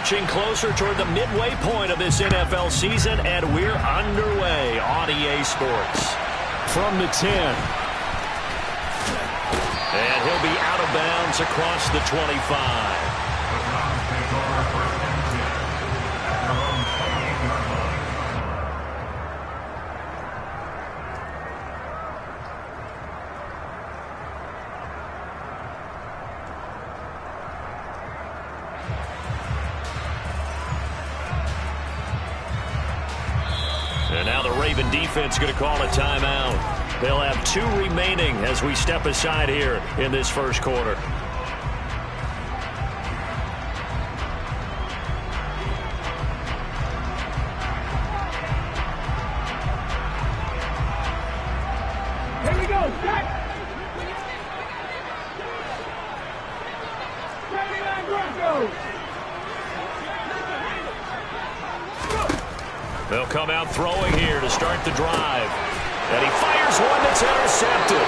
marching closer toward the midway point of this NFL season, and we're underway on EA Sports. From the 10. And he'll be out of bounds across the 25. And now the Raven defense going to call a timeout. They'll have 2 remaining as we step aside here in this first quarter. Here we go, Jack! They'll come out throwing here to start the drive. And he fires one that's intercepted.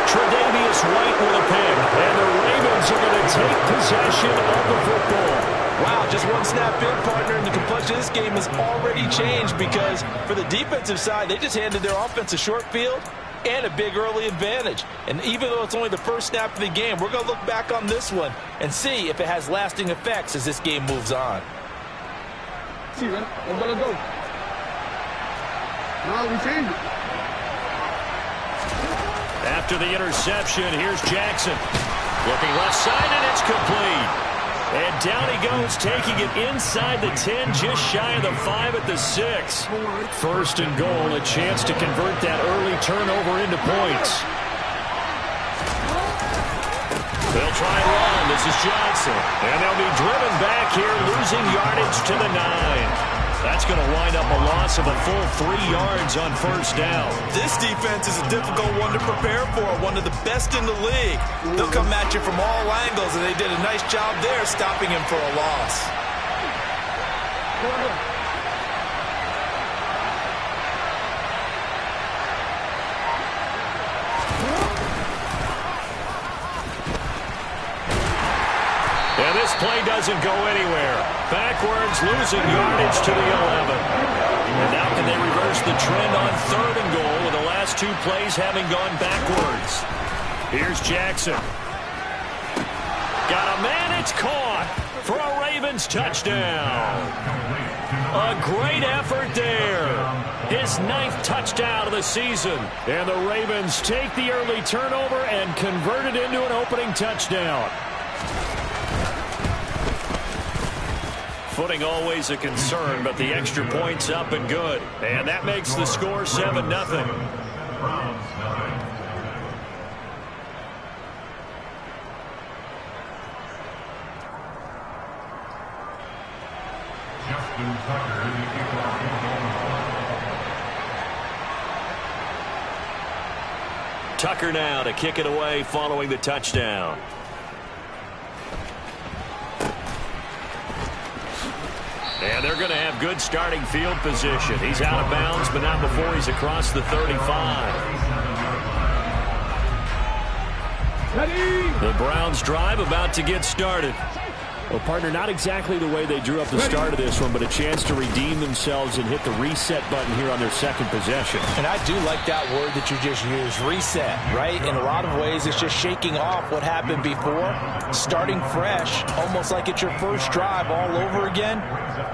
Tre'Davious White with a pick. And the Ravens are going to take possession of the football. Wow, just one snap in, partner, and the complexion of this game has already changed because for the defensive side, they just handed their offense a short field and a big early advantage. And even though it's only the first snap of the game, we're going to look back on this one and see if it has lasting effects as this game moves on. See, man, I'm going to go. Now we change it. After the interception, here's Jackson. Looking left side, and it's complete. And down he goes, taking it inside the 10, just shy of the 5 at the 6. First and goal, a chance to convert that early turnover into points. They'll try and run. This is Johnson. And they'll be driven back here, losing yardage to the 9. That's going to wind up a loss of a full 3 yards on first down. This defense is a difficult one to prepare for, one of the best in the league. They'll come at you from all angles, and they did a nice job there stopping him for a loss. And this play doesn't go anywhere. Backwards, losing yardage to the 11. And now can they reverse the trend on 3rd and goal with the last 2 plays having gone backwards? Here's Jackson. Got a man, it's caught for a Ravens touchdown. A great effort there. His 9th touchdown of the season. And the Ravens take the early turnover and convert it into an opening touchdown. Footing always a concern, but the extra point's up and good. And that makes the score 7-0. Tucker now to kick it away following the touchdown. And they're going to have good starting field position. He's out of bounds, but not before he's across the 35. The Browns drive about to get started. Well, partner, not exactly the way they drew up the start of this one, but a chance to redeem themselves and hit the reset button here on their second possession. And I do like that word that you just used, reset, right? In a lot of ways, it's just shaking off what happened before, starting fresh, almost like it's your first drive all over again.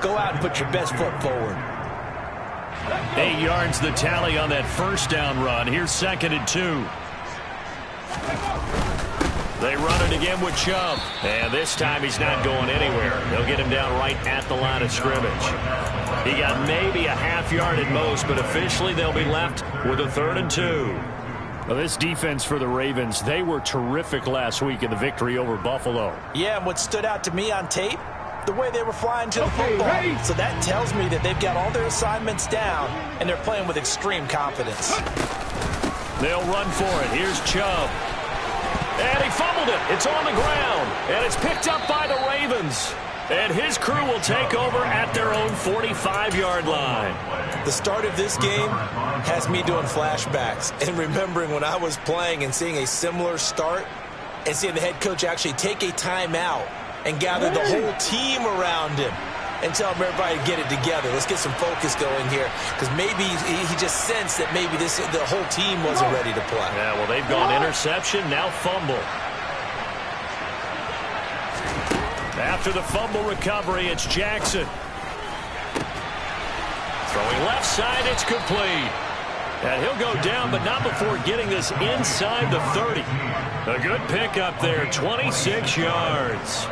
Go out and put your best foot forward. 8 yards the tally on that first down run. Here's 2nd and 2. They run it again with Chubb. And this time he's not going anywhere. They'll get him down right at the line of scrimmage. He got maybe a half yard at most, but officially they'll be left with a 3rd and 2. Well, this defense for the Ravens, they were terrific last week in the victory over Buffalo. Yeah, and what stood out to me on tape, the way they were flying to the football. So that tells me that they've got all their assignments down, and they're playing with extreme confidence. They'll run for it. Here's Chubb. And he fumbled it. It's on the ground. And it's picked up by the Ravens. And his crew will take over at their own 45-yard line. The start of this game has me doing flashbacks and remembering when I was playing and seeing a similar start and seeing the head coach actually take a timeout and gather the whole team around him and tell everybody to get it together. Let's get some focus going here, because maybe he just sensed that maybe the whole team wasn't ready to play. Yeah, well, they've gone interception, now fumble. After the fumble recovery, it's Jackson. Throwing left side, it's complete. And he'll go down, but not before getting this inside the 30. A good pickup there, 26 yards.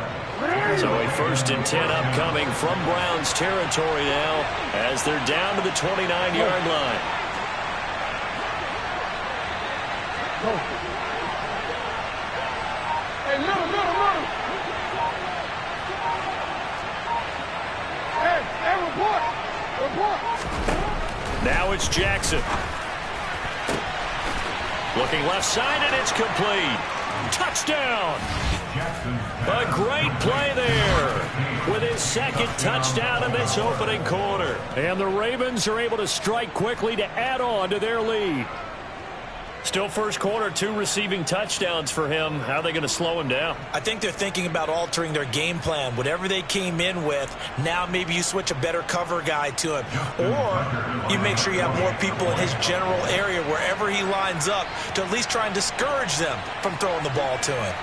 So a 1st and 10 upcoming from Browns territory now as they're down to the 29-yard line. Hey, middle. Hey, report. Now it's Jackson. Looking left side, and it's complete. Touchdown. A great play there with his 2nd touchdown in this opening quarter. And the Ravens are able to strike quickly to add on to their lead. Still first quarter, 2 receiving touchdowns for him. How are they going to slow him down? I think they're thinking about altering their game plan. Whatever they came in with, now maybe you switch a better cover guy to him. Or you make sure you have more people in his general area wherever he lines up to at least try and discourage them from throwing the ball to him.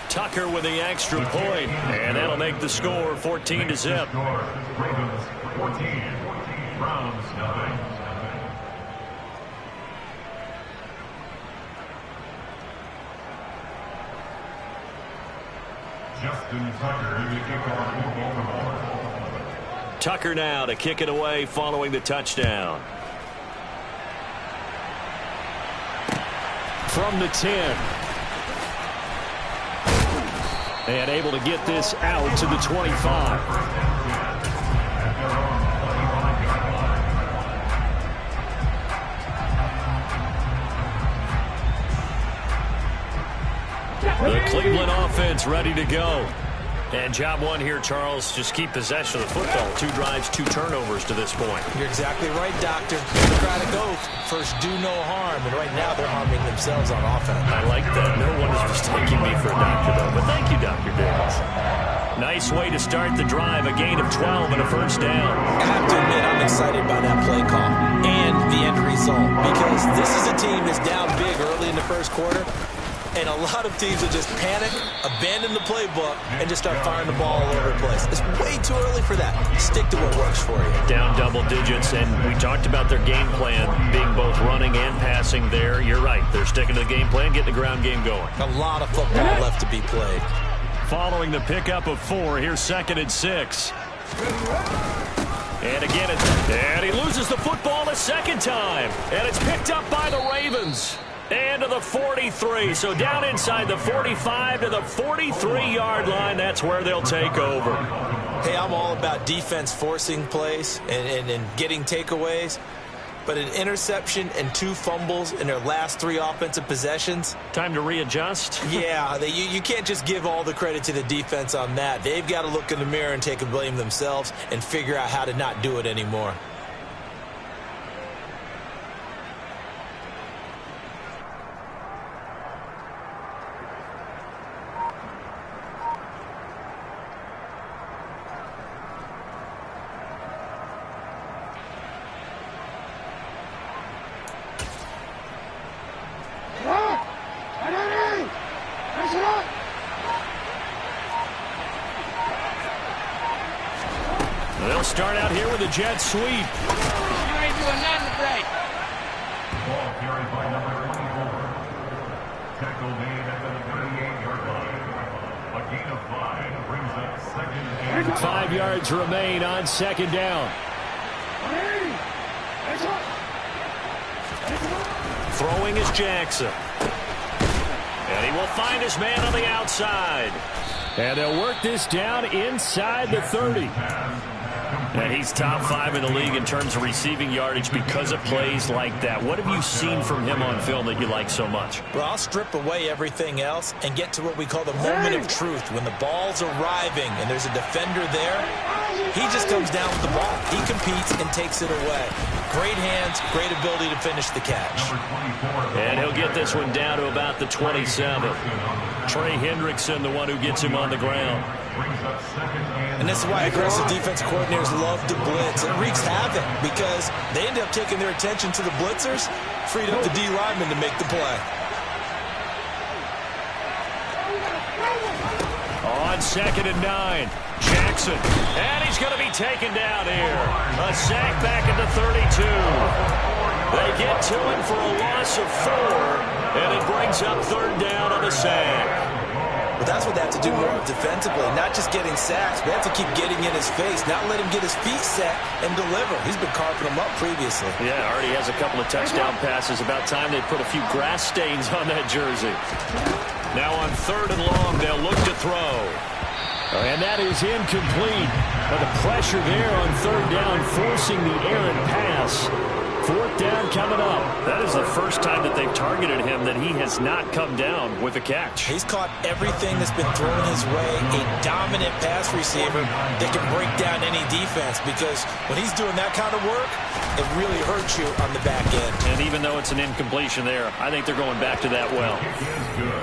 Tucker with the extra point, and that'll make the score 14-0. Ravens 14, Browns 9. Justin Tucker in the kickoff for Baltimore. Tucker now to kick it away following the touchdown. From the 10. And able to get this out to the 25. The Cleveland offense ready to go. And job one here, Charles, just keep possession of the football. 2 drives, 2 turnovers to this point. You're exactly right, Doctor. Democratic oath. First, do no harm. And right now, they're harming themselves on offense. I like that. No one is mistaking me for a doctor, though. But thank you, Dr. Davis. Nice way to start the drive. A gain of 12 and a 1st down. I have to admit, I'm excited by that play call and the end result, because this is a team that's down big early in the first quarter. And a lot of teams will just panic, abandon the playbook, and just start firing the ball all over the place. It's way too early for that. Stick to what works for you. Down double digits, and we talked about their game plan being both running and passing there. You're right. They're sticking to the game plan, getting the ground game going. A lot of football left to be played. Following the pickup of 4, here's 2nd and 6. And again, and he loses the football a 2nd time. And it's picked up by the Ravens. And to the 43, so down inside the 45 to the 43-yard line. That's where they'll take over. Hey, I'm all about defense forcing plays and getting takeaways. But an interception and 2 fumbles in their last 3 offensive possessions. Time to readjust? Yeah, you can't just give all the credit to the defense on that. They've got to look in the mirror and take a blame themselves and figure out how to not do it anymore. They'll start out here with a jet sweep. You ain't doing nothing today. Ball carried by number 24. Tackle made at the 38-yard line. A gain of 5 brings up 2nd and 5 yards remain on 2nd down. Throwing is Jackson. And he will find his man on the outside. And they'll work this down inside the 30. And he's top 5 in the league in terms of receiving yardage because of plays like that. What have you seen from him on film that you like so much? Well, I'll strip away everything else and get to what we call the moment of truth. When the ball's arriving and there's a defender there, He just comes down with the ball. He competes and takes it away. Great hands, great ability to finish the catch. And he'll get this one down to about the 27. Trey Hendrickson, the one who gets him on the ground. And this is why aggressive defense coordinators love to blitz. It wreaks havoc because they end up taking their attention to the blitzers, freed up the D lineman to make the play. On 2nd and 9, Jackson. And he's going to be taken down here. A sack back at the 32. They get to him for a loss of 4, and it brings up 3rd down on the sack. But that's what they have to do more of defensively, not just getting sacks, but they have to keep getting in his face, not let him get his feet set and deliver. He's been carving them up previously. Yeah, already has a couple of touchdown passes. About time they put a few grass stains on that jersey. Now on 3rd and long, they'll look to throw. And that is incomplete. But the pressure there on 3rd down, forcing the errant pass. 4th down coming up. That is the first time that they've targeted him that he has not come down with a catch. He's caught everything that's been thrown his way. A dominant pass receiver that can break down any defense, because when he's doing that kind of work, it really hurts you on the back end. And even though it's an incompletion there, I think they're going back to that well.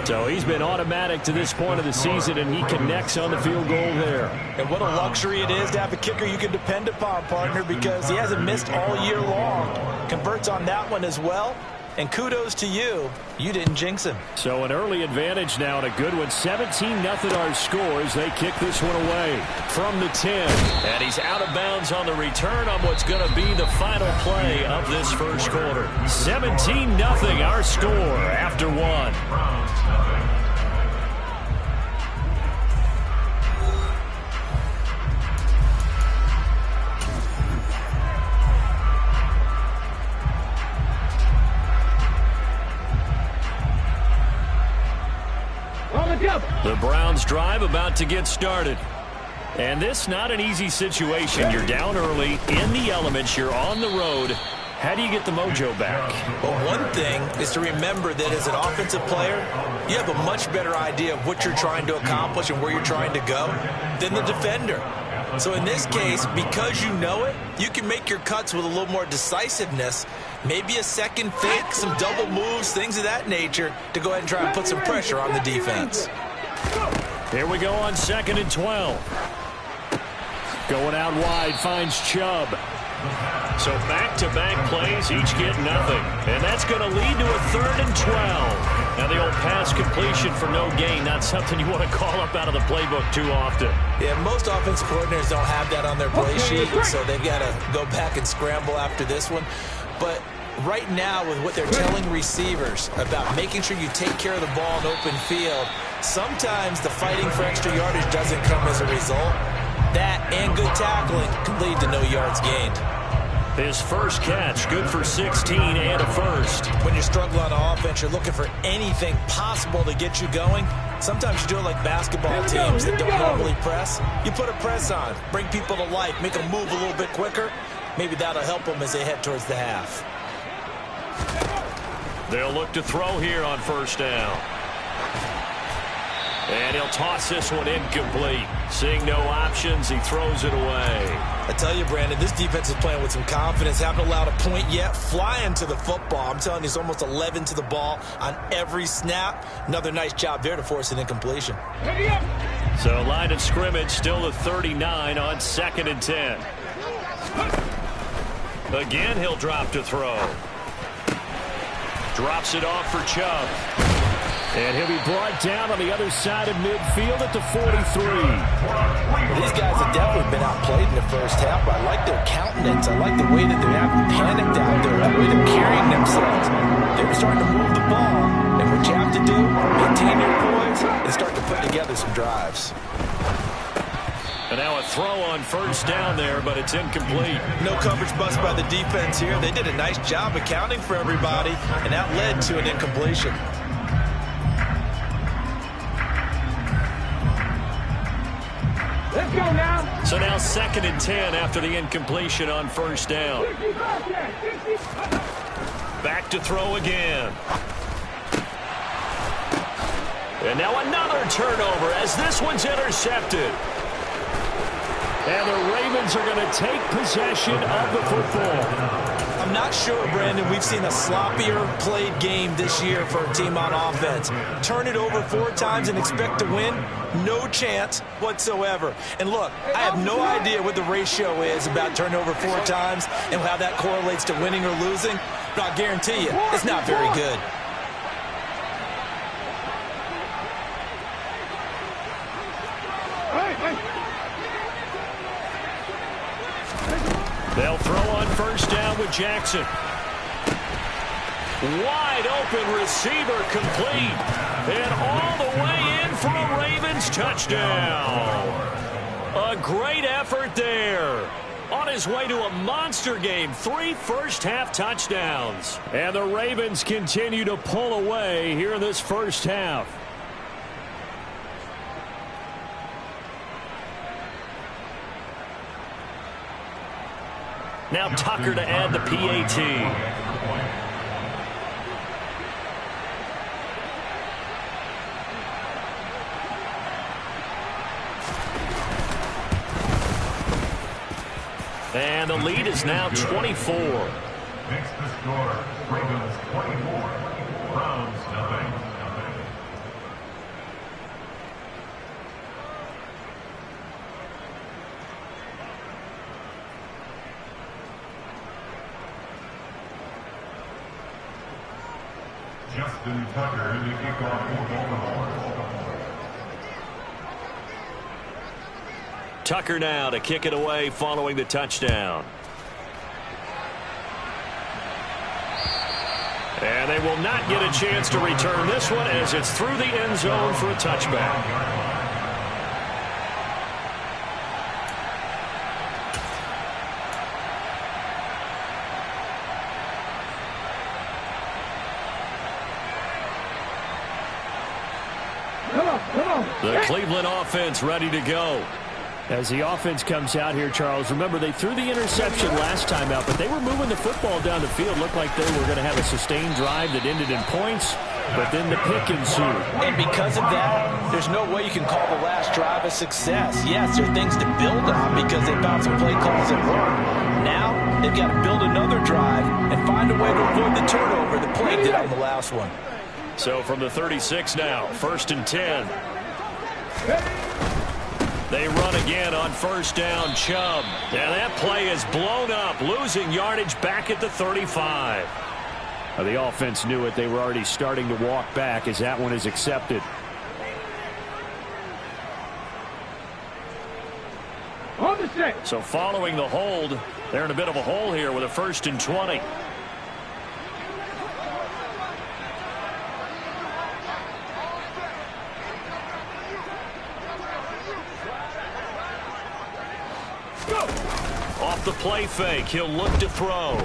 So he's been automatic to this point of the season, and he connects on the field goal there. And what a luxury it is to have a kicker you can depend upon, partner, because he hasn't missed all year long. Converts on that one as well. And kudos to you. You didn't jinx him. So an early advantage now and a good one. 17-0 our score as they kick this one away from the 10. And he's out of bounds on the return on what's going to be the final play of this first quarter. 17-0 our score after 1. The Browns drive about to get started. And this not an easy situation. You're down early, in the elements, you're on the road. How do you get the mojo back? Well, one thing is to remember that as an offensive player, you have a much better idea of what you're trying to accomplish and where you're trying to go than the defender. So in this case, because you know it, you can make your cuts with a little more decisiveness, maybe a second fake, some double moves, things of that nature, to go ahead and try and put some pressure on the defense. Here we go on 2nd and 12. Going out wide, finds Chubb. So back-to-back plays, each get nothing. And that's going to lead to a 3rd and 12. Now the old pass completion for no gain, not something you want to call up out of the playbook too often. Yeah, most offensive coordinators don't have that on their play sheet, so they've got to go back and scramble after this one. But right now, with what they're telling receivers about making sure you take care of the ball in open field, sometimes the fighting for extra yardage doesn't come as a result. That and good tackling can lead to no yards gained. His first catch, good for 16 and a first. When you struggle on offense, you're looking for anything possible to get you going. Sometimes you do it like basketball teams that don't normally press. You put a press on, bring people to life, make them move a little bit quicker. Maybe that'll help them as they head towards the half. They'll look to throw here on 1st down. And he'll toss this one incomplete. Seeing no options, he throws it away. I tell you, Brandon, this defense is playing with some confidence. Haven't allowed a point yet. Flying to the football. I'm telling you, it's almost 11 to the ball on every snap. Another nice job there to force an incompletion. So line of scrimmage still at 39 on 2nd and 10. Again, he'll drop to throw. Drops it off for Chubb. And he'll be brought down on the other side of midfield at the 43. These guys have definitely been outplayed in the first half, but I like their countenance. I like the way that they're having panicked out there, the way they're carrying themselves. They're starting to move the ball, and what you have to do, maintain your poise and start to put together some drives. And now a throw on 1st down there, but it's incomplete. No coverage bust by the defense here. They did a nice job accounting for everybody, and that led to an incompletion. Let's go now. So now 2nd and 10 after the incompletion on 1st down. Back to throw again. And now another turnover as this one's intercepted. And the Ravens Ravens are going to take possession of the football. I'm not sure, Brandon, we've seen a sloppier played game this year for a team on offense. Turn it over 4 times and expect to win? No chance whatsoever. And look, I have no idea what the ratio is about turning over 4 times and how that correlates to winning or losing, but I'll guarantee you, it's not very good. They'll throw on first down with Jackson. Wide open receiver complete. And all the way in for a Ravens touchdown. A great effort there. On his way to a monster game, 3 first-half touchdowns. And the Ravens continue to pull away here in this first half. Now Tucker to add the PAT. And the lead is now 24. Next to score, Ravens 24, Browns nothing. Justin Tucker in the kickoff for Baltimore. Tucker now to kick it away following the touchdown. And they will not get a chance to return this one as it's through the end zone for a touchback. The Cleveland offense ready to go. As the offense comes out here, Charles, remember they threw the interception last time out, but they were moving the football down the field. Looked like they were going to have a sustained drive that ended in points, but then the pick ensued. And because of that, there's no way you can call the last drive a success. Yes, there are things to build on because they found some play calls that work. Now, they've got to build another drive and find a way to avoid the turnover that plagued it on the last one. So from the 36 now, 1st and 10. They run again on first down, Chubb. And that play is blown up, losing yardage back at the 35. The offense knew it. They were already starting to walk back as that one is accepted. So following the hold, they're in a bit of a hole here with a 1st and 20. Off the play fake, he'll look to throw.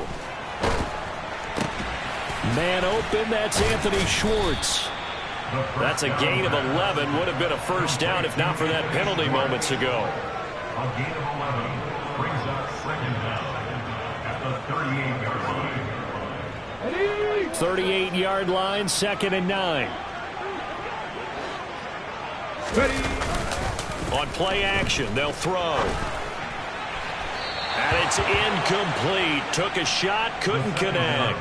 Man open, that's Anthony Schwartz. That's a gain of 11. Would have been a first down if not for that penalty moments ago. A gain of 11 brings up 2nd down at the 38-yard line. 38-yard line, 2nd and 9. On play action, they'll throw. And it's incomplete. Took a shot, couldn't connect.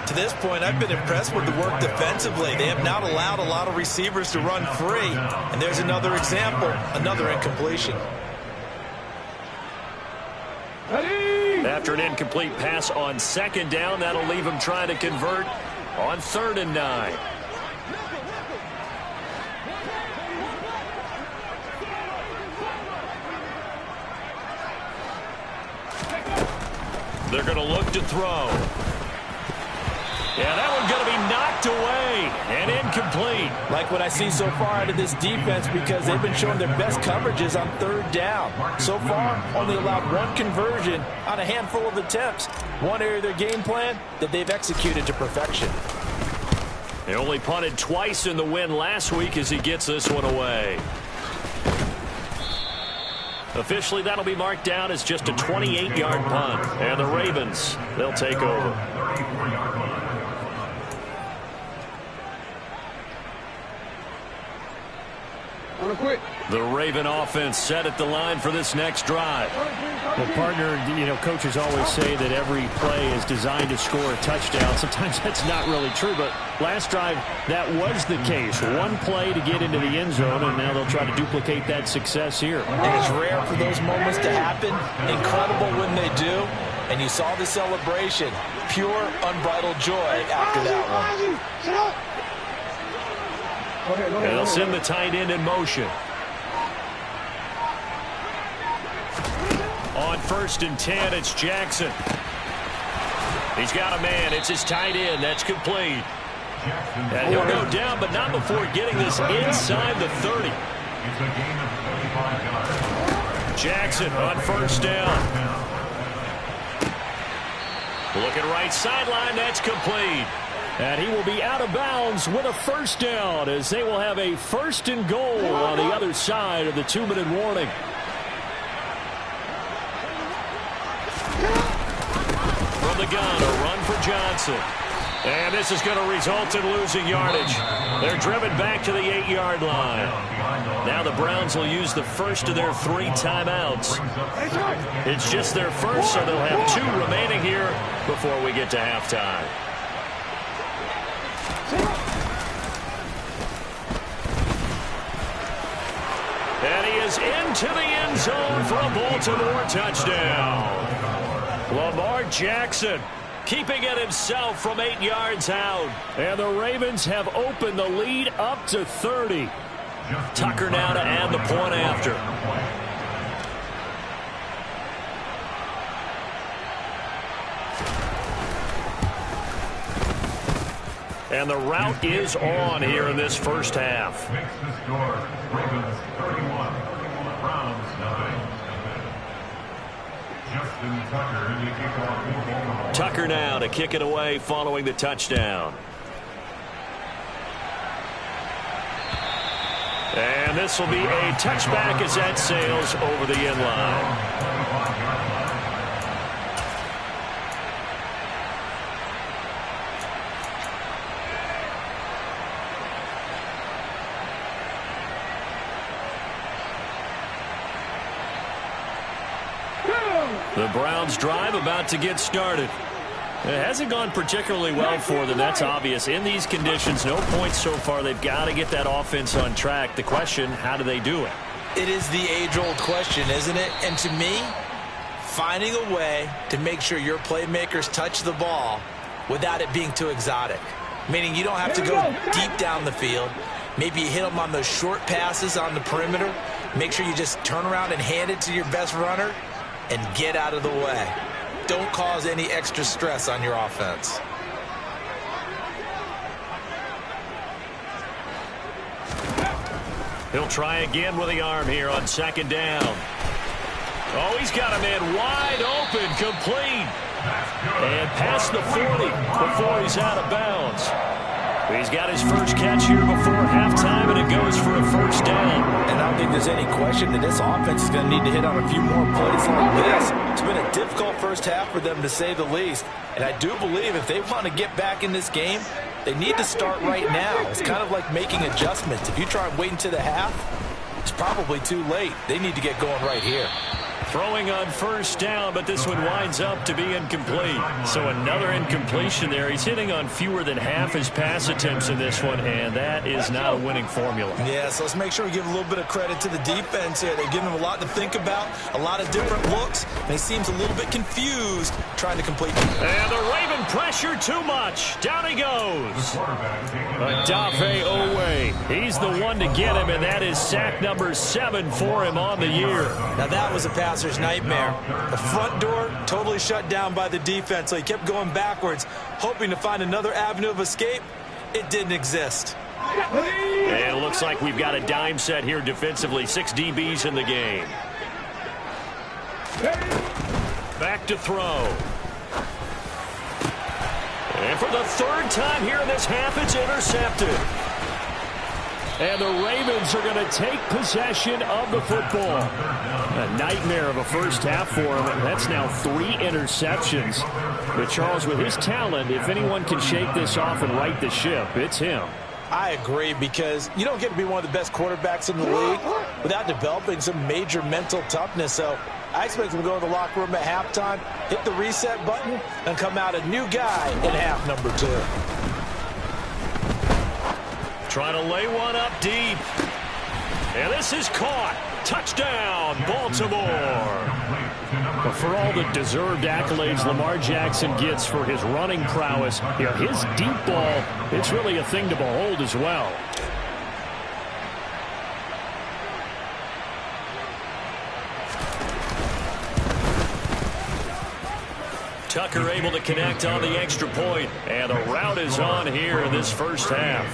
To this point, I've been impressed with the work defensively. They have not allowed a lot of receivers to run free. And there's another example, another incompletion. After an incomplete pass on 2nd down, that'll leave him trying to convert on 3rd and 9. They're going to look to throw. Yeah, that one's going to be knocked away and incomplete. Like what I see so far out of this defense because they've been showing their best coverages on 3rd down. So far, only allowed 1 conversion on a handful of attempts. One area of their game plan that they've executed to perfection. They only punted twice in the win last week as he gets this one away. Officially, that'll be marked down as just a 28-yard punt. And the Ravens, they'll take over. 34-yard line. The Raven offense set at the line for this next drive. Well, partner, coaches always say that every play is designed to score a touchdown. Sometimes that's not really true, but last drive, that was the case. One play to get into the end zone, and now they'll try to duplicate that success here. And it's rare for those moments to happen. Incredible when they do. And you saw the celebration. Pure, unbridled joy after that one. And they'll send the tight end in motion. On 1st and 10, it's Jackson. He's got a man. It's his tight end. That's complete. And he'll go down, but not before getting this inside the 30. It's a gain of 35 yards. Jackson on 1st down. Looking right sideline. That's complete. And he will be out of bounds with a 1st down as they will have a 1st and goal on the other side of the 2-minute warning. From the gun, a run for Johnson. And this is going to result in losing yardage. They're driven back to the 8-yard line. Now the Browns will use the first of their 3 timeouts. It's just their first, so they'll have 2 remaining here before we get to halftime. And he is into the end zone for a Baltimore touchdown. Lamar Jackson keeping it himself from 8 yards out. And the Ravens have opened the lead up to 30. Tucker now to add the point after. And the route is on here in this first half. Makes the score. Ravens 31. Browns 9. Justin Tucker in the kickoff for Baltimore. Tucker now to kick it away following the touchdown. And this will be a touchback as that sails over the end line. The Browns drive about to get started. It hasn't gone particularly well for them. That's obvious. In these conditions, no points so far. They've got to get that offense on track. The question, how do they do it? It is the age-old question, isn't it? And to me, finding a way to make sure your playmakers touch the ball without it being too exotic. Meaning you don't have to go deep down the field. Maybe you hit them on those short passes on the perimeter. Make sure you just turn around and hand it to your best runner and get out of the way. Don't cause any extra stress on your offense. He'll try again with the arm here on 2nd down. Oh, he's got a man wide open, complete. And past the 40 before he's out of bounds. He's got his first catch here before halftime, and it goes for a 1st down. And I don't think there's any question that this offense is going to need to hit on a few more plays like this. It's been a difficult first half for them, to say the least. And I do believe if they want to get back in this game, they need to start right now. It's kind of like making adjustments. If you try and wait until the half, it's probably too late. They need to get going right here. Throwing on 1st down, but this one winds up to be incomplete. So another incompletion there. He's hitting on fewer than half his pass attempts in this one, and that is not a winning formula. Yeah, so let's make sure we give a little bit of credit to the defense here. They've given him a lot to think about, a lot of different looks, and he seems a little bit confused trying to complete. And the Raven pressure too much. Down he goes. Odafe Owe. He's the one to get him, and that is sack number 7 for him on the year. Now that was a passer's nightmare. The front door totally shut down by the defense, so he kept going backwards, hoping to find another avenue of escape. It didn't exist. And it looks like we've got a dime set here defensively. 6 DBs in the game. Back to throw. And for the 3rd time here in this half, it's intercepted. And the Ravens are going to take possession of the football. A nightmare of a first half for him. That's now 3 interceptions. But Charles, with his talent, if anyone can shake this off and right the ship, it's him. I agree, because you don't get to be one of the best quarterbacks in the league without developing some major mental toughness. So I expect him to go to the locker room at halftime, hit the reset button, and come out a new guy in half number 2. Trying to lay one up deep. And this is caught. Touchdown, Baltimore. But for all the deserved accolades Lamar Jackson gets for his running prowess, his deep ball, it's really a thing to behold as well. Tucker able to connect on the extra point, and the route is on here in this first half.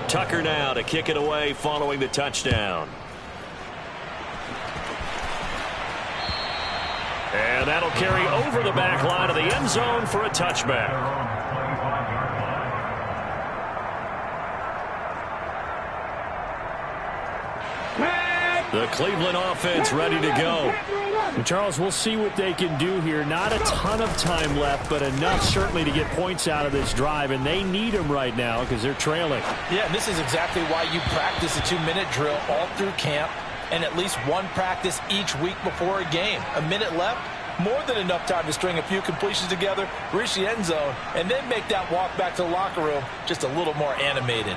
Tucker now to kick it away following the touchdown. And that'll carry over the back line of the end zone for a touchback. The Cleveland offense ready to go. And Charles, we'll see what they can do here. Not a ton of time left, but enough certainly to get points out of this drive, and they need them right now because they're trailing. Yeah, and this is exactly why you practice a 2-minute drill all through camp and at least one practice each week before a game. A minute left, more than enough time to string a few completions together, reach the end zone, and then make that walk back to the locker room just a little more animated.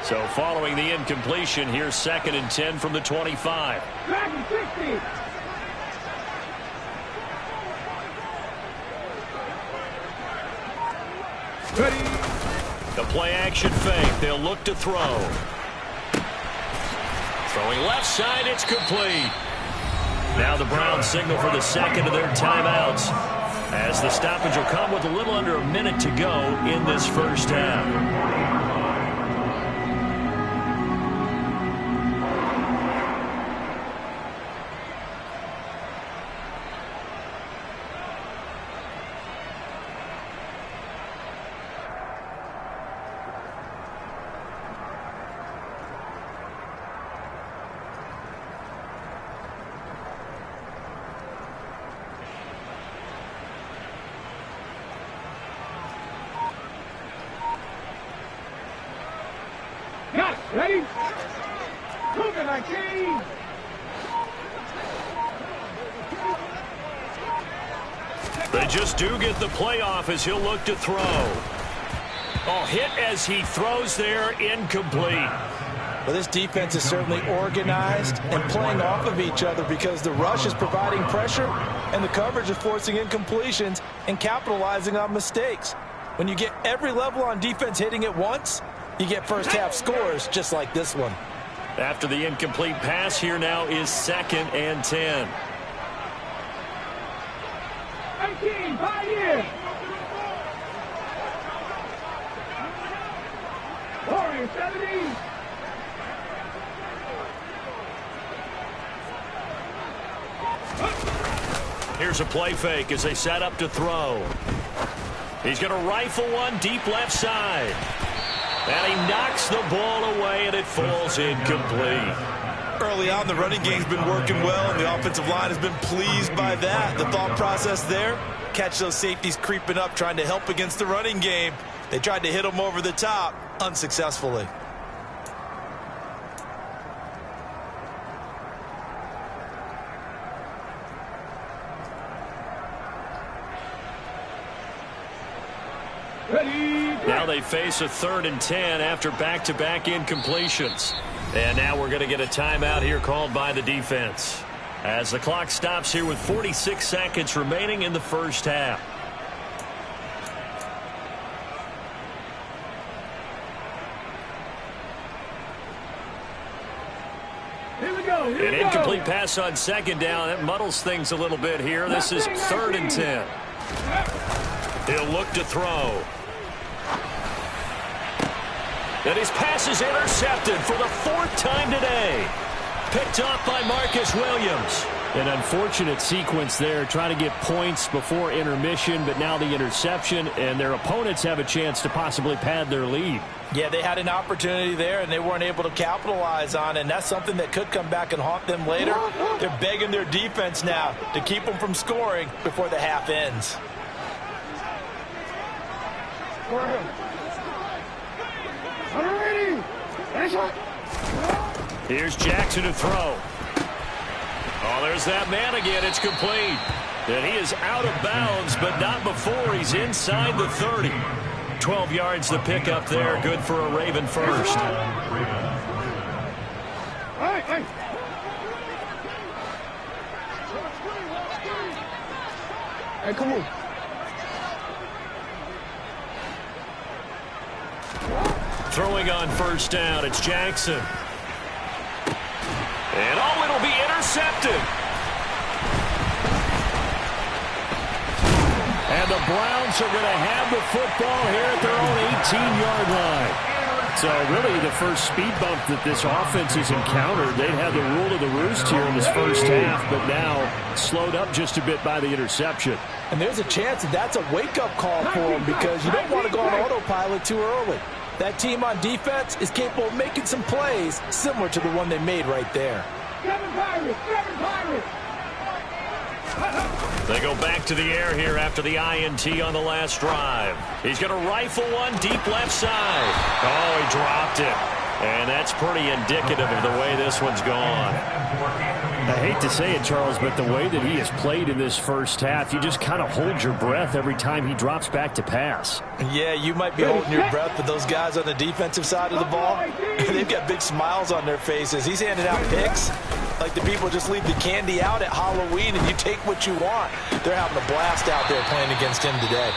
So following the incompletion, here's 2nd and 10 from the 25. Back and 60. Ready. The play action fake. They'll look to throw. Throwing left side, it's complete. Now the Browns signal for the second of their timeouts, as the stoppage will come with a little under a minute to go in this first half. Ready? Move it, 19. They just do get the playoff as he'll look to throw. Oh, hit as he throws there, incomplete. Well, this defense is certainly organized and playing off of each other because the rush is providing pressure and the coverage is forcing incompletions and capitalizing on mistakes. When you get every level on defense hitting at once, you get first half scores just like this one. After the incomplete pass, here now is 2nd and 10. 18, 5 years. Warrior 70. Here's a play fake as they set up to throw. He's going to rifle one deep left side. And he knocks the ball away, and it falls incomplete. Early on, the running game's been working well, and the offensive line has been pleased by that. The thought process there, catch those safeties creeping up, trying to help against the running game. They tried to hit them over the top, unsuccessfully. Now they face a 3rd and 10 after back-to-back incompletions. And now we're going to get a timeout here called by the defense, as the clock stops here with 46 seconds remaining in the first half. Here we go. An incomplete pass on 2nd down. That muddles things a little bit here. This is 3rd and 10. He'll look to throw. And his pass is intercepted for the 4th time today. Picked off by Marcus Williams. An unfortunate sequence there, trying to get points before intermission, but now the interception, and their opponents have a chance to possibly pad their lead. Yeah, they had an opportunity there, and they weren't able to capitalize on it, and that's something that could come back and haunt them later. They're begging their defense now to keep them from scoring before the half ends. Here's Jackson to throw. Oh, there's that man again. It's complete. And he is out of bounds, but not before he's inside the 30. 12 yards to pick up there. Good for a Raven first. Hey, come on. Throwing on first down, it's Jackson. And oh, it'll be intercepted. And the Browns are going to have the football here at their own 18-yard line. So really the first speed bump that this offense has encountered, they'd had the rule of the roost here in this first half, but now slowed up just a bit by the interception. And there's a chance that that's a wake-up call for them because you don't want to go on autopilot too early. That team on defense is capable of making some plays similar to the one they made right there. Seven Pirates! They go back to the air here after the INT on the last drive. He's going to rifle one deep left side. Oh, he dropped it. And that's pretty indicative of the way this one's gone. I hate to say it, Charles, but the way that he has played in this first half, you just kind of hold your breath every time he drops back to pass. Yeah, you might be holding your breath, but those guys on the defensive side of the ball, they've got big smiles on their faces. He's handing out picks like the people just leave the candy out at Halloween and you take what you want. They're having a blast out there playing against him today.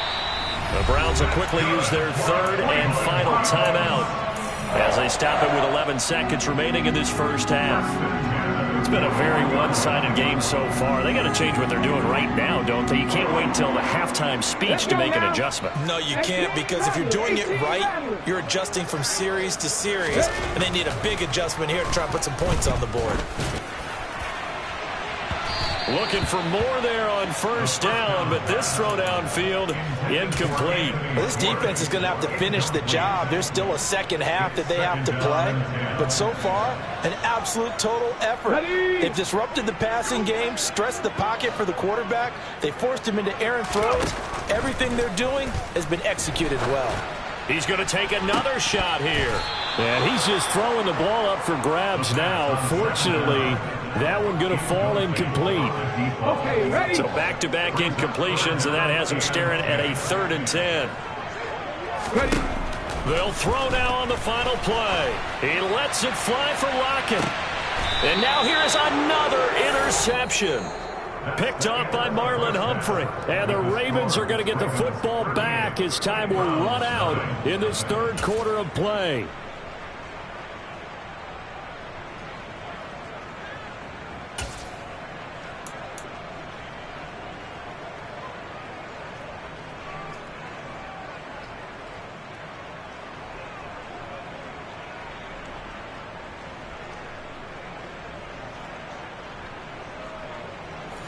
The Browns will quickly use their third and final timeout as they stop it with 11 seconds remaining in this first half. It's been a very one-sided game so far. They got to change what they're doing right now, don't they? You can't wait until the halftime speech to make an adjustment. No, you can't, because if you're doing it right, you're adjusting from series to series, and they need a big adjustment here to try and put some points on the board. Looking for more there on first down, but this throw downfield incomplete. Well, this defense is going to have to finish the job. There's still a second half that they have to play. But so far, an absolute total effort. They've disrupted the passing game, stressed the pocket for the quarterback. They forced him into errant throws. Everything they're doing has been executed well. He's going to take another shot here. And he's just throwing the ball up for grabs now. Fortunately, that one going to fall incomplete. Okay, ready? So back-to-back incompletions, and that has him staring at a 3rd and 10. Ready? They'll throw now on the final play. He lets it fly for Lockett. And now here is another interception. Picked off by Marlon Humphrey. And the Ravens are going to get the football back as time will run out in this third quarter of play.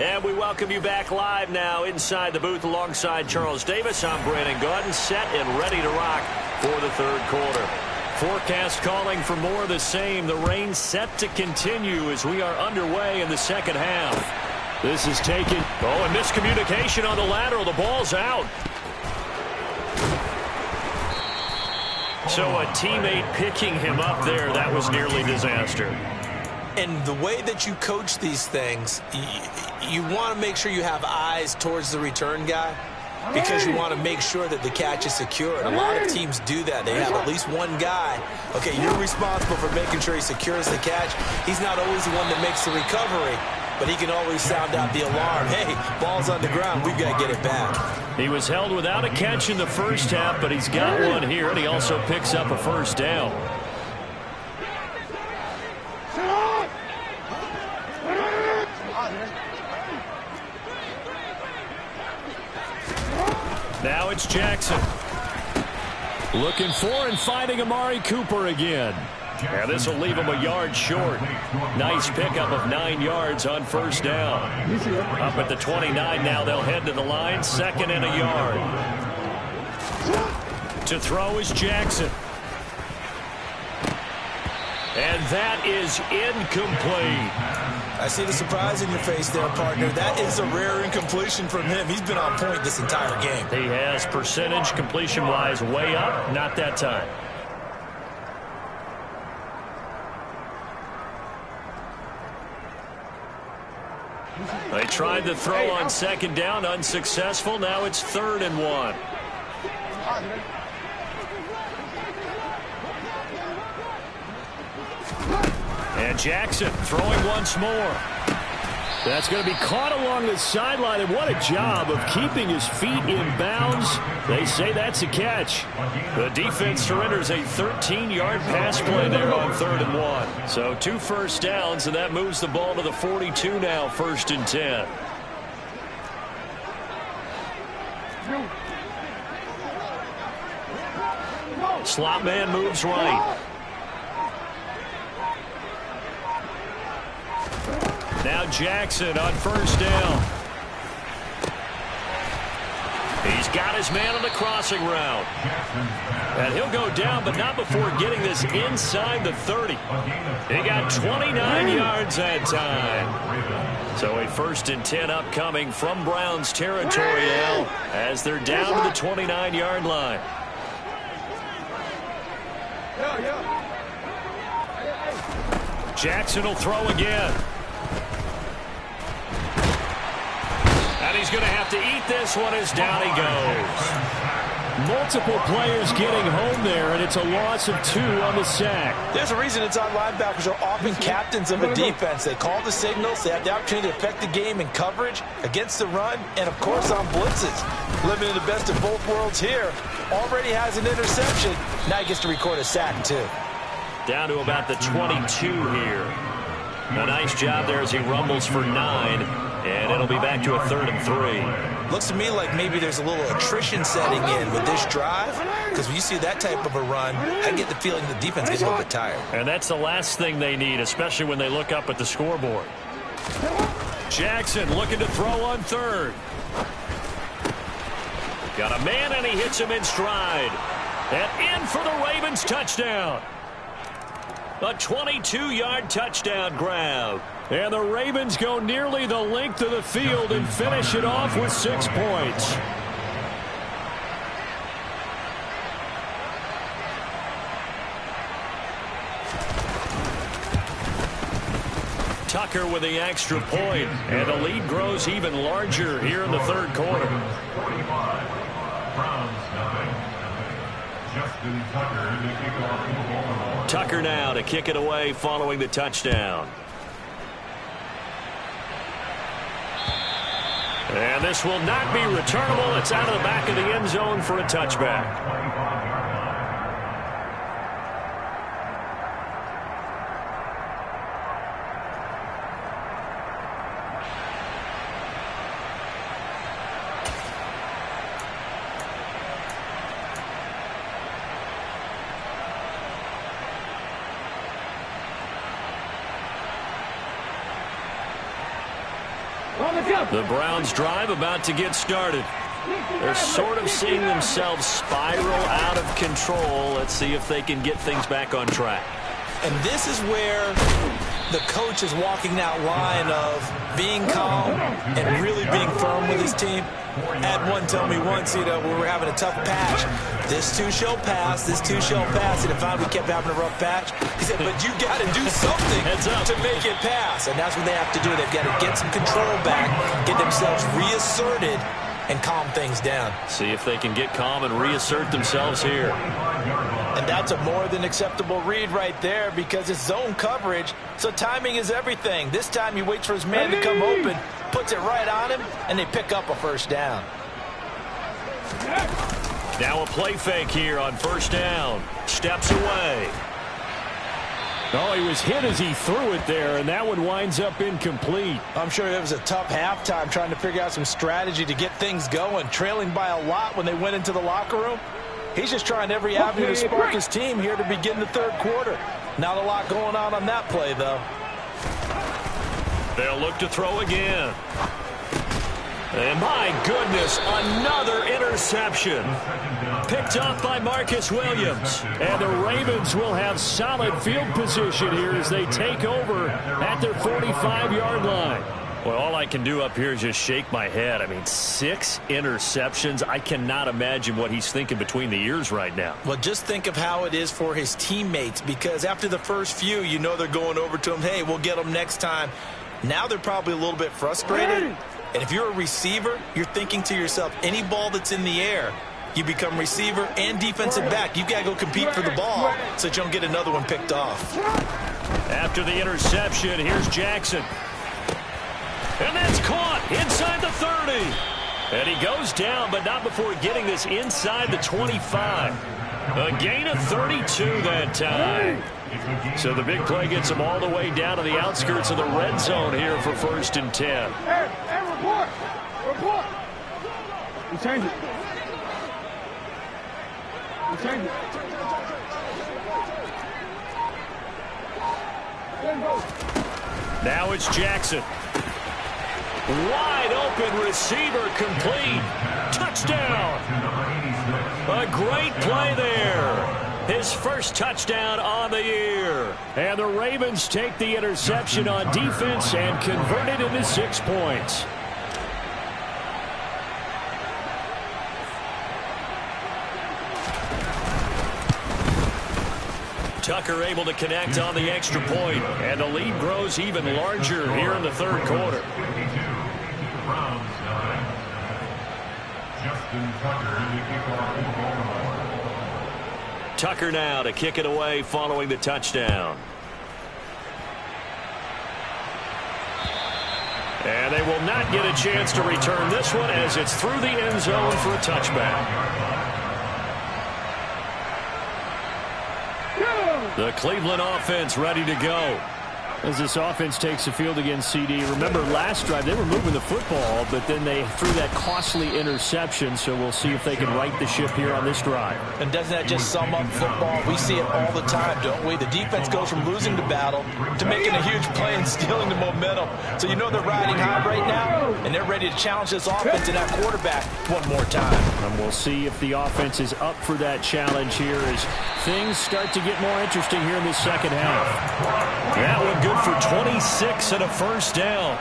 And we welcome you back live now inside the booth alongside Charles Davis. I'm Brandon Gaudin, set and ready to rock for the third quarter. Forecast calling for more of the same. The rain set to continue as we are underway in the second half. This is taken. Oh, and miscommunication on the lateral. The ball's out. So a teammate picking him up there. That was nearly disaster. And the way that you coach these things, you want to make sure you have eyes towards the return guy because you want to make sure that the catch is secure. And a lot of teams do that. They have at least one guy. Okay, you're responsible for making sure he secures the catch. He's not always the one that makes the recovery, but he can always sound out the alarm. Hey, ball's on the ground. We've got to get it back. He was held without a catch in the first half, but he's got one here, and he also picks up a first down. Now it's Jackson. Looking for and finding Amari Cooper again. And this will leave them a yard short. Nice pickup of 9 yards on first down. Up at the 29 now, they'll head to the line, 2nd and a yard. To throw is Jackson. And that is incomplete. I see the surprise in your face there, partner. That is a rare incompletion from him. He's been on point this entire game. He has percentage completion-wise way up, not that time. They tried the throw on 2nd down, unsuccessful. Now it's 3rd and 1. And Jackson throwing once more. That's going to be caught along the sideline, and what a job of keeping his feet in bounds. They say that's a catch. The defense surrenders a 13-yard pass play there on 3rd and 1. So 2 first downs, and that moves the ball to the 42 now, 1st and 10. Slot man moves right. Now Jackson on 1st down. He's got his man on the crossing route. And he'll go down, but not before getting this inside the 30. He got 29 yards that time. So a 1st and 10 upcoming from Browns territory now as they're down to the 29-yard line. Jackson will throw again. And he's going to have to eat this one as down he goes. Multiple players getting home there, and it's a loss of 2 on the sack. There's a reason it's on linebackers are often captains of a defense. They call the signals. They have the opportunity to affect the game in coverage, against the run, and, of course, on blitzes. Living in the best of both worlds here. Already has an interception. Now he gets to record a sack, too. Down to about the 22 here. A nice job there as he rumbles for 9. And it'll be back to a 3rd and 3. Looks to me like maybe there's a little attrition setting in with this drive, because when you see that type of a run, I get the feeling the defense gets a little bit tired. And that's the last thing they need, especially when they look up at the scoreboard. Jackson looking to throw on 3rd. Got a man, and he hits him in stride. And in for the Ravens touchdown. A 22-yard touchdown grab. And the Ravens go nearly the length of the field and finish it off with 6 points. Tucker with the extra point, and the lead grows even larger here in the 3rd quarter. 45. Browns nothing. Justin Tucker to kick off the ball. Tucker now to kick it away following the touchdown. And this will not be returnable. It's out of the back of the end zone for a touchback. The Browns drive about to get started. They're sort of seeing themselves spiral out of control. Let's see if they can get things back on track. And this is where the coach is walking that line of being calm and really being firm with his team. Had one tell me once, you know, we were having a tough patch. This too shall pass, this too shall pass. And if we kept having a rough patch, he said, but you got to do something to make it pass. And that's what they have to do. They've got to get some control back, get themselves reasserted, and calm things down. See if they can get calm and reassert themselves here. And that's a more than acceptable read right there because it's zone coverage, so timing is everything. This time he waits for his man to come open, puts it right on him, and they pick up a 1st down. Now a play fake here on 1st down. Steps away. Oh, he was hit as he threw it there, and that one winds up incomplete. I'm sure it was a tough halftime trying to figure out some strategy to get things going, trailing by a lot when they went into the locker room. He's just trying every avenue to spark his team here to begin the 3rd quarter. Not a lot going on that play, though. They'll look to throw again. And my goodness, another interception. Picked off by Marcus Williams. And the Ravens will have solid field position here as they take over at their 45-yard line. Well, all I can do up here is just shake my head. I mean, 6 interceptions. I cannot imagine what he's thinking between the ears right now. Well, just think of how it is for his teammates, because after the first few, you know they're going over to him, hey, we'll get them next time. Now they're probably a little bit frustrated. And if you're a receiver, you're thinking to yourself, any ball that's in the air, you become receiver and defensive back. You've got to go compete for the ball so that you don't get another one picked off. After the interception, here's Jackson. And that's caught inside the 30. And he goes down, but not before getting this inside the 25. A gain of 32 that time. So the big play gets him all the way down to the outskirts of the red zone here for 1st and 10. Hey, report. Report. We change it. We change it. Now it's Jackson. Wide open receiver complete. Touchdown. A great play there. His first touchdown on the year. And the Ravens take the interception on defense and convert it into 6 points. Tucker able to connect on the extra point, and the lead grows even larger here in the 3rd quarter. Tucker now to kick it away following the touchdown. And they will not get a chance to return this one as it's through the end zone for a touchback. The Cleveland offense ready to go. As this offense takes the field against CD. Remember last drive they were moving the football, but then they threw that costly interception, so we'll see if they can right the ship here on this drive. And doesn't that just sum up football? We see it all the time, don't we? The defense goes from losing the battle to making a huge play and stealing the momentum. So you know they're riding high right now, and they're ready to challenge this offense and that quarterback one more time. And we'll see if the offense is up for that challenge here as things start to get more interesting here in the second half. That one good for 26 and a first down.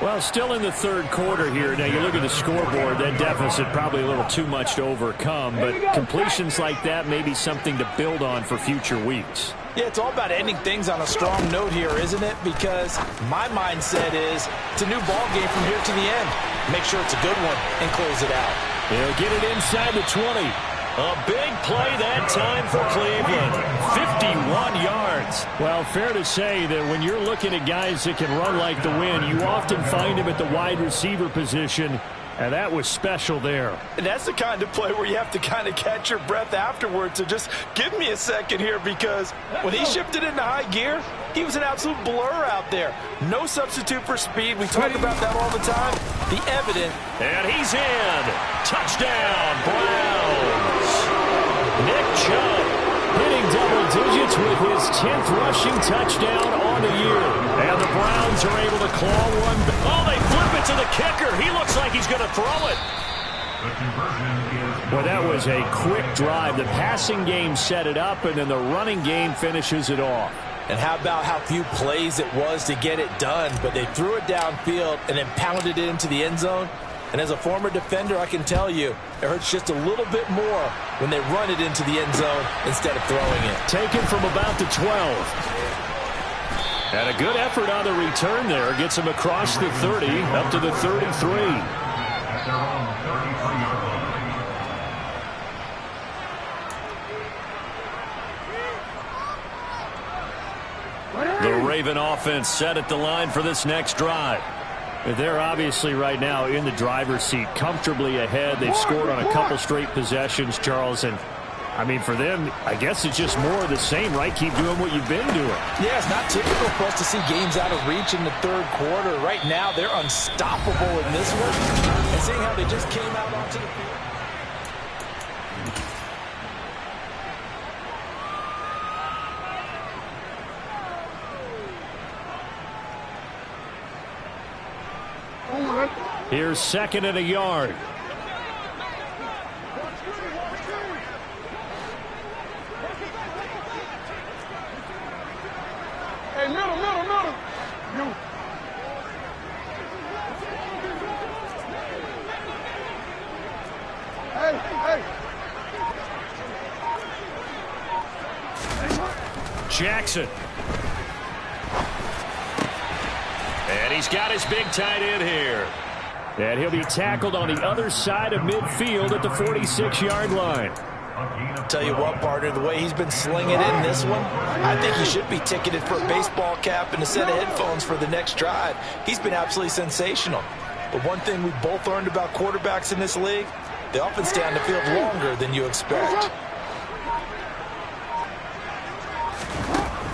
Well, still in the 3rd quarter here. Now, you look at the scoreboard, that deficit probably a little too much to overcome, but completions like that may be something to build on for future weeks. Yeah, it's all about ending things on a strong note here, isn't it? Because my mindset is it's a new ball game from here to the end. Make sure it's a good one and close it out. He'll get it inside the 20. A big play that time for Cleveland. 51 yards. Well, fair to say that when you're looking at guys that can run like the wind, you often find them at the wide receiver position, and that was special there. And that's the kind of play where you have to kind of catch your breath afterwards. So just give me a second here, because when he shifted into high gear, he was an absolute blur out there. No substitute for speed. We talk about that all the time. The evidence. And he's in. Touchdown, Browns. Nick Chubb hitting double digits with his 10th rushing touchdown on the year. And the Browns are able to claw one. Oh, they flip it to the kicker. He looks like he's going to throw it. Well, that was a quick drive. The passing game set it up, and then the running game finishes it off. And how about how few plays it was to get it done, but they threw it downfield and then pounded it into the end zone. And as a former defender, I can tell you, it hurts just a little bit more when they run it into the end zone instead of throwing it. Taken from about the 12. And a good effort on the return there. Gets him across the 30, up to the 33. The Raven offense set at the line for this next drive. They're obviously right now in the driver's seat, comfortably ahead. They've scored on a couple straight possessions, Charles. And, I mean, for them, I guess it's just more of the same, right? Keep doing what you've been doing. Yeah, it's not typical for us to see games out of reach in the 3rd quarter. Right now, they're unstoppable in this one. And seeing how they just came out onto the field. Here's 2nd and a yard. Hey, middle. You. Hey. Jackson. And he's got his big tight end here. And he'll be tackled on the other side of midfield at the 46-yard line. Tell you what, partner, the way he's been slinging in this one, I think he should be ticketed for a baseball cap and a set of headphones for the next drive. He's been absolutely sensational. But one thing we've both learned about quarterbacks in this league, they often stay on the field longer than you expect.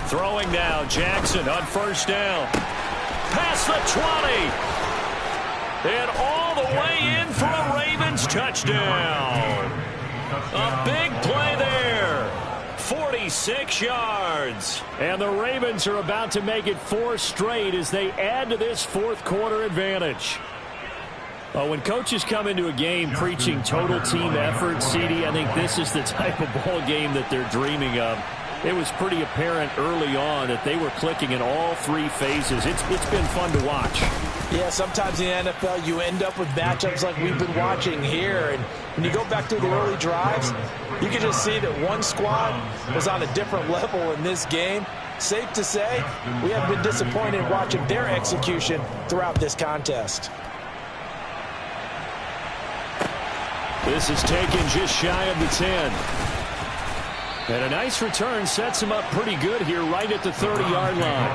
Throwing now, Jackson on 1st down. Past the 20. And all the way in for a Ravens touchdown. A big play there. 46 yards. And the Ravens are about to make it 4 straight as they add to this 4th quarter advantage. When coaches come into a game preaching total team effort, CD, I think this is the type of ball game that they're dreaming of. It was pretty apparent early on that they were clicking in all 3 phases. It's been fun to watch. Yeah, sometimes in the NFL you end up with matchups like we've been watching here. And when you go back to the early drives, you can just see that one squad was on a different level in this game. Safe to say, we have been disappointed watching their execution throughout this contest. This is taken just shy of the 10. And a nice return sets him up pretty good here right at the 30-yard line.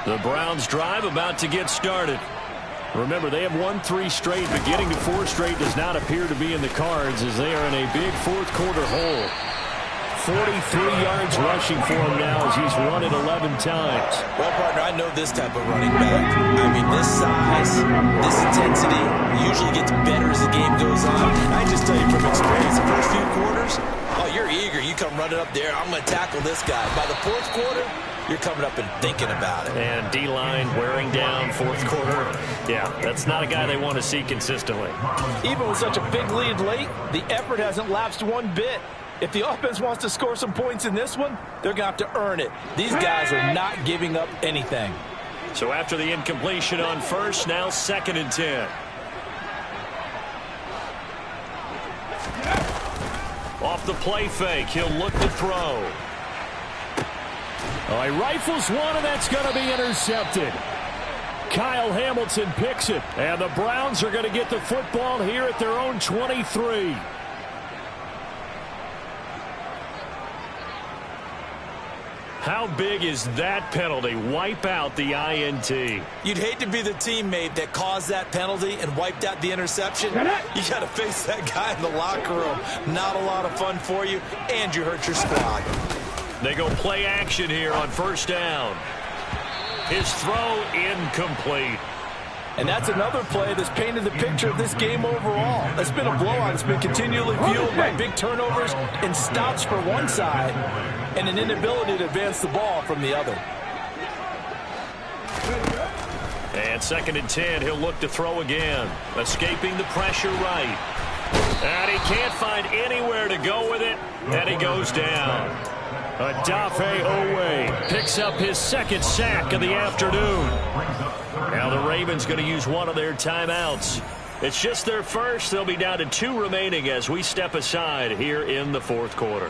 The Browns drive about to get started. Remember, they have won 3 straight, but getting to 4 straight does not appear to be in the cards as they are in a big 4th quarter hole. 43 yards rushing for him now as he's run it 11 times. Well, partner, I know this type of running back. I mean, this size, this intensity usually gets better as the game goes on. I just tell you from experience, the first few quarters, oh, you're eager. You come running up there, I'm going to tackle this guy. By the 4th quarter, you're coming up and thinking about it. And D-line wearing down 4th quarter. Yeah, that's not a guy they want to see consistently. Even with such a big lead late, the effort hasn't lapsed one bit. If the offense wants to score some points in this one, they're going to have to earn it. These guys are not giving up anything. So after the incompletion on 1st, now 2nd and 10. Off the play fake, he'll look to throw. Oh, he rifles one, and that's going to be intercepted. Kyle Hamilton picks it, and the Browns are going to get the football here at their own 23. How big is that penalty? Wipe out the INT. You'd hate to be the teammate that caused that penalty and wiped out the interception. You got to face that guy in the locker room. Not a lot of fun for you, and you hurt your squad. They go play action here on 1st down. His throw incomplete. And that's another play that's painted the picture of this game overall. It's been a blowout. It's been continually fueled by big turnovers and stops for one side and an inability to advance the ball from the other. And 2nd and 10, he'll look to throw again. Escaping the pressure right. And he can't find anywhere to go with it, and he goes down. Adafe Owe picks up his 2nd sack of the afternoon. Now the Ravens going to use one of their timeouts. It's just their first. They'll be down to 2 remaining as we step aside here in the 4th quarter.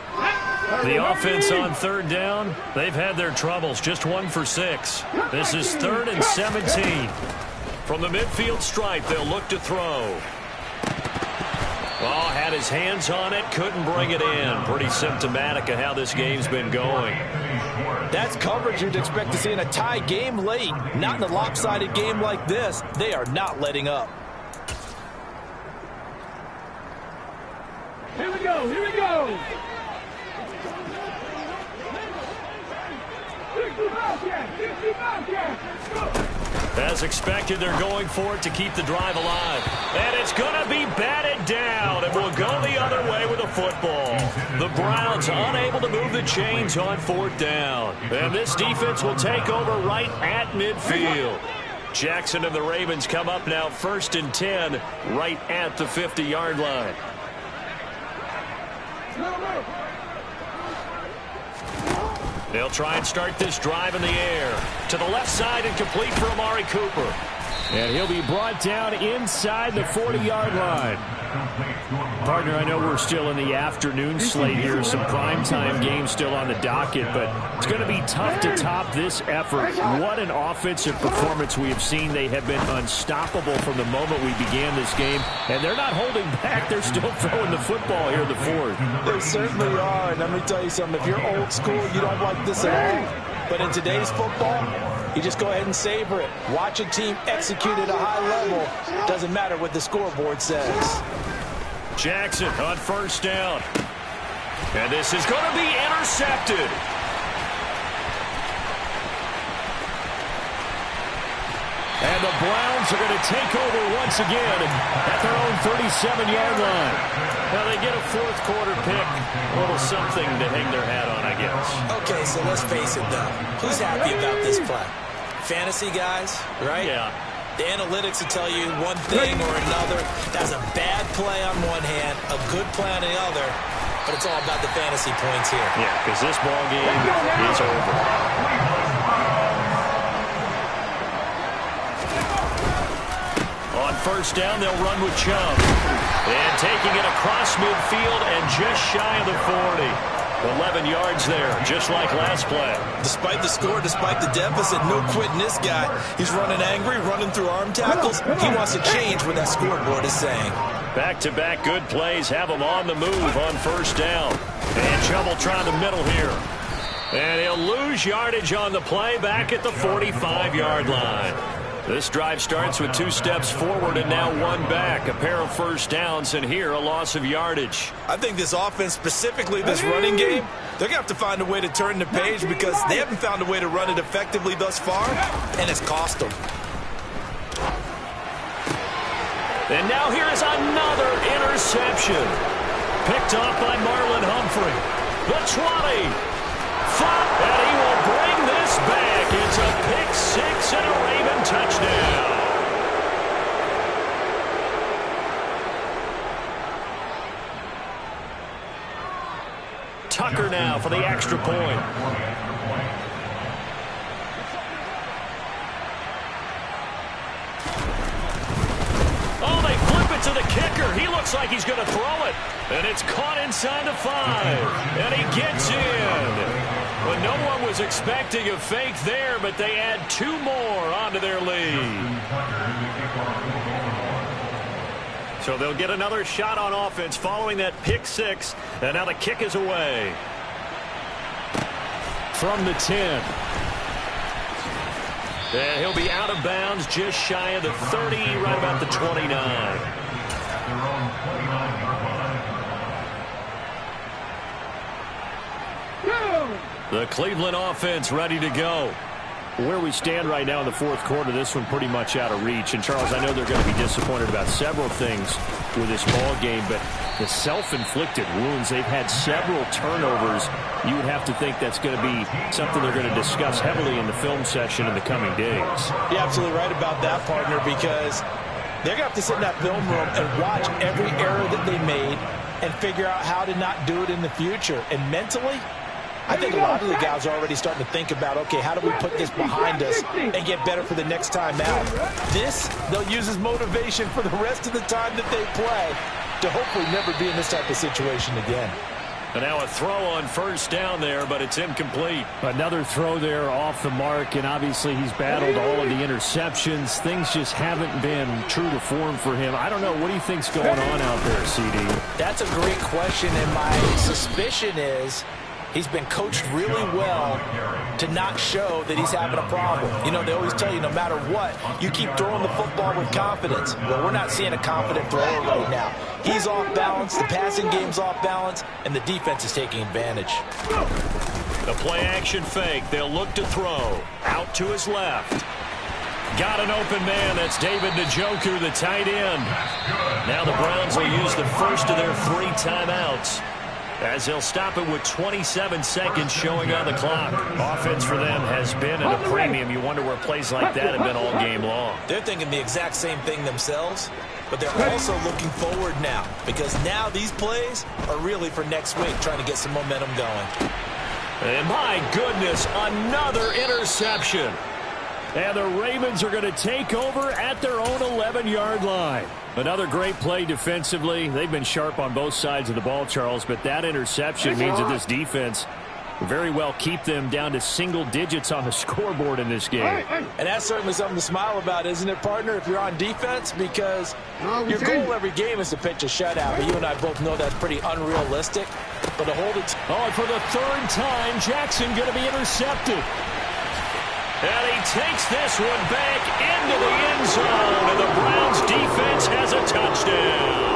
The offense on 3rd down, they've had their troubles. Just 1 for 6. This is 3rd and 17. From the midfield stripe, they'll look to throw. Oh, had his hands on it, couldn't bring it in. Pretty symptomatic of how this game's been going. That's coverage you'd expect to see in a tie game late. Not in a lopsided game like this. They are not letting up. Here we go. 60 Bobcats. Let's go. As expected, they're going for it to keep the drive alive. And it's going to be batted down, and will go the other way with a football. The Browns unable to move the chains on 4th down. And this defense will take over right at midfield. Jackson and the Ravens come up now 1st and 10, right at the 50-yard line. They'll try and start this drive in the air. To the left side and complete for Amari Cooper. And he'll be brought down inside the 40-yard line. Partner, I know we're still in the afternoon slate here. Some primetime games still on the docket, but it's going to be tough to top this effort. What an offensive performance we have seen. They have been unstoppable from the moment we began this game, and they're not holding back. They're still throwing the football here in the 4th. They certainly are, and let me tell you something. If you're old school, you don't like this at all. But in today's football, you just go ahead and savor it. Watch a team execute at a high level. Doesn't matter what the scoreboard says. Jackson on 1st down. And this is going to be intercepted. And the Browns are going to take over once again at their own 37-yard line. Now they get a 4th quarter pick. A little something to hang their hat on, I guess. Okay, so let's face it, though. Who's happy about this play? Fantasy guys, right? Yeah. The analytics will tell you one thing or another. That's a bad play on one hand, a good play on the other. But it's all about the fantasy points here. Yeah, because this ball game is over. On 1st down, they'll run with Chubb. And taking it across midfield and just shy of the 40. 11 yards there, just like last play. Despite the score, despite the deficit, no quitting this guy. He's running angry, running through arm tackles. He wants to change what that scoreboard is saying. Back-to-back good plays have him on the move on 1st down. And Chubb will try the middle here. And he'll lose yardage on the play back at the 45-yard line. This drive starts with 2 steps forward and now 1 back. A pair of 1st downs, and here a loss of yardage. I think this offense, specifically this running game, they're going to have to find a way to turn the page because they haven't found a way to run it effectively thus far, and it's cost them. And now here is another interception. Picked off by Marlon Humphrey. The 20. And he will bring this back. It's a pick-6 and a Raven touchdown. Tucker now for the extra point. Oh, they flip it to the kicker. He looks like he's going to throw it. And it's caught inside the 5. And he gets in. Well, no one was expecting a fake there, but they add 2 more onto their lead. So they'll get another shot on offense following that pick-6. And now the kick is away. From the 10. And he'll be out of bounds just shy of the 30, right about the 29. The Cleveland offense ready to go. Where we stand right now in the 4th quarter, this one pretty much out of reach. And, Charles, I know they're going to be disappointed about several things with this ball game, but the self-inflicted wounds, they've had several turnovers. You would have to think that's going to be something they're going to discuss heavily in the film session in the coming days. You're absolutely right about that, partner, because they're going to have to sit in that film room and watch every error that they made and figure out how to not do it in the future. And mentally, I think a lot of the guys are already starting to think about, okay, how do we put this behind us and get better for the next time out? This, they'll use as motivation for the rest of the time that they play to hopefully never be in this type of situation again. And now a throw on 1st down there, but it's incomplete. Another throw there off the mark, and obviously he's battled all of the interceptions. Things just haven't been true to form for him. I don't know. What do you think's going on out there, CD? That's a great question, and my suspicion is he's been coached really well to not show that he's having a problem. You know, they always tell you no matter what, you keep throwing the football with confidence. Well, we're not seeing a confident thrower right now. He's off balance, the passing game's off balance, and the defense is taking advantage. The play action fake. They'll look to throw. Out to his left. Got an open man. That's David Njoku, the tight end. Now the Browns will use the first of their 3 timeouts, as they'll stop it with 27 seconds showing on the clock. Offense for them has been at a premium. You wonder where plays like that have been all game long. They're thinking the exact same thing themselves, but they're also looking forward now, because now these plays are really for next week, trying to get some momentum going. And my goodness, another interception. And the Ravens are going to take over at their own 11-yard line. Another great play defensively. They've been sharp on both sides of the ball, Charles, but that interception means that this defense will very well keep them down to single digits on the scoreboard in this game. And that's certainly something to smile about, isn't it, partner, if you're on defense? Because your goal every game is to pitch a shutout, but you and I both know that's pretty unrealistic. But to hold it... Oh, and for the 3rd time, Jackson going to be intercepted. And he takes this one back into the end zone, and the Browns defense has a touchdown.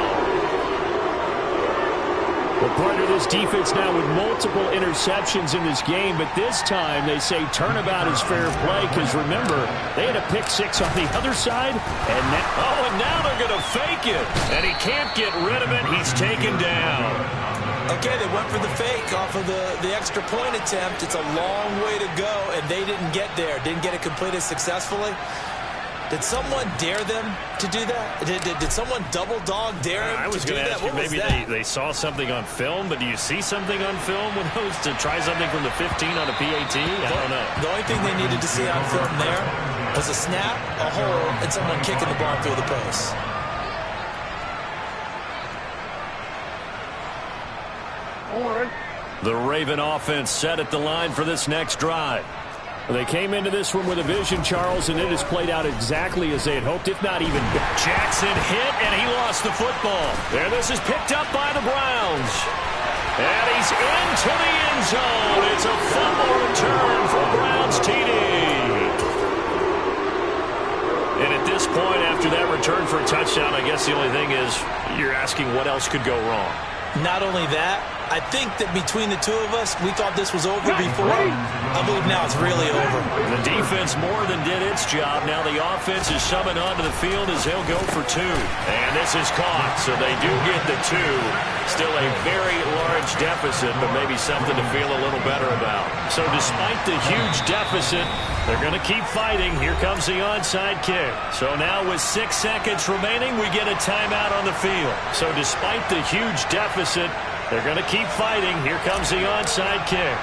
Well, partner, this defense now with multiple interceptions in this game, but this time they say turnabout is fair play, because remember, they had a pick-6 on the other side, and now they're going to fake it, and he can't get rid of it. He's taken down. Okay, they went for the fake off of the extra point attempt. It's a long way to go, and they didn't get there. Didn't get it completed successfully. Did someone dare them to do that? Did someone double dog dare them I was to do going to that? ask you, maybe they saw something on film, but do you see something on film with those to try something from the 15 on a PAT? I don't know. The only thing they needed to see on film there was a snap, a hole, and someone kicking the ball through the post. The Raven offense set at the line for this next drive. they came into this one with a vision, Charles, and it has played out exactly as they had hoped, if not even better. Jackson hit, and he lost the football. There, this is picked up by the Browns. And he's into the end zone. It's a fumble return for Browns TD. And at this point, after that return for a touchdown, I guess the only thing is you're asking what else could go wrong. Not only that, I think that between the two of us, we thought this was over before. I believe now it's really over. The defense more than did its job. Now the offense is shoving onto the field as they'll go for 2. And this is caught, so they do get the 2. Still a very large deficit, but maybe something to feel a little better about. So despite the huge deficit, they're going to keep fighting. Here comes the onside kick. So now with 6 seconds remaining, we get a timeout on the field. So despite the huge deficit, they're going to keep fighting. Here comes the onside kick.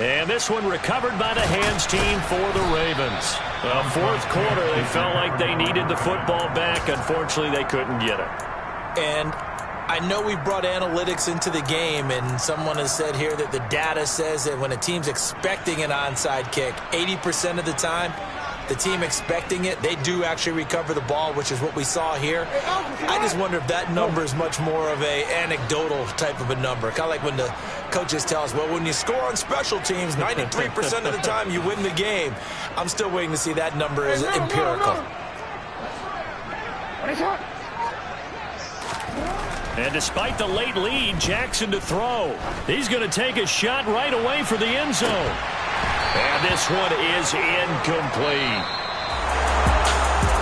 And this one recovered by the hands team for the Ravens. Well, 4th quarter, they felt like they needed the football back. Unfortunately, they couldn't get it. And I know we brought analytics into the game, and someone has said here that the data says that when a team's expecting an onside kick, 80% of the time, the team expecting it, they do actually recover the ball, which is what we saw here. I just wonder if that number is much more of a anecdotal type of a number. Kind of like when the coaches tell us, well, when you score on special teams, 93% of the time you win the game. I'm still waiting to see that number as empirical. And despite the late lead, Jackson to throw. He's going to take a shot right away for the end zone. And this one is incomplete.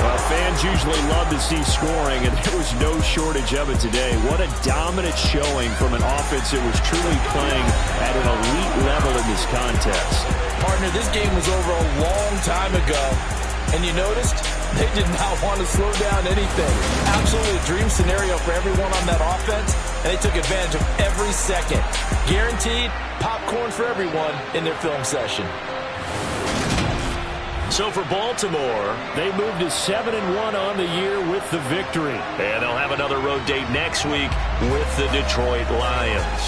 Well, fans usually love to see scoring, and there was no shortage of it today. What a dominant showing from an offense that was truly playing at an elite level in this contest. Partner, this game was over a long time ago, and you noticed they did not want to slow down anything. Absolutely a dream scenario for everyone on that offense, and they took advantage of every second. Guaranteed popcorn for everyone in their film session. So for Baltimore, they moved to 7-1 on the year with the victory. And they'll have another road date next week with the Detroit Lions.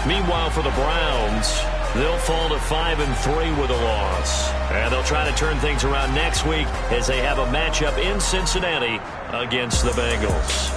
Meanwhile, for the Browns, they'll fall to 5-3 with a loss. And they'll try to turn things around next week as they have a matchup in Cincinnati against the Bengals.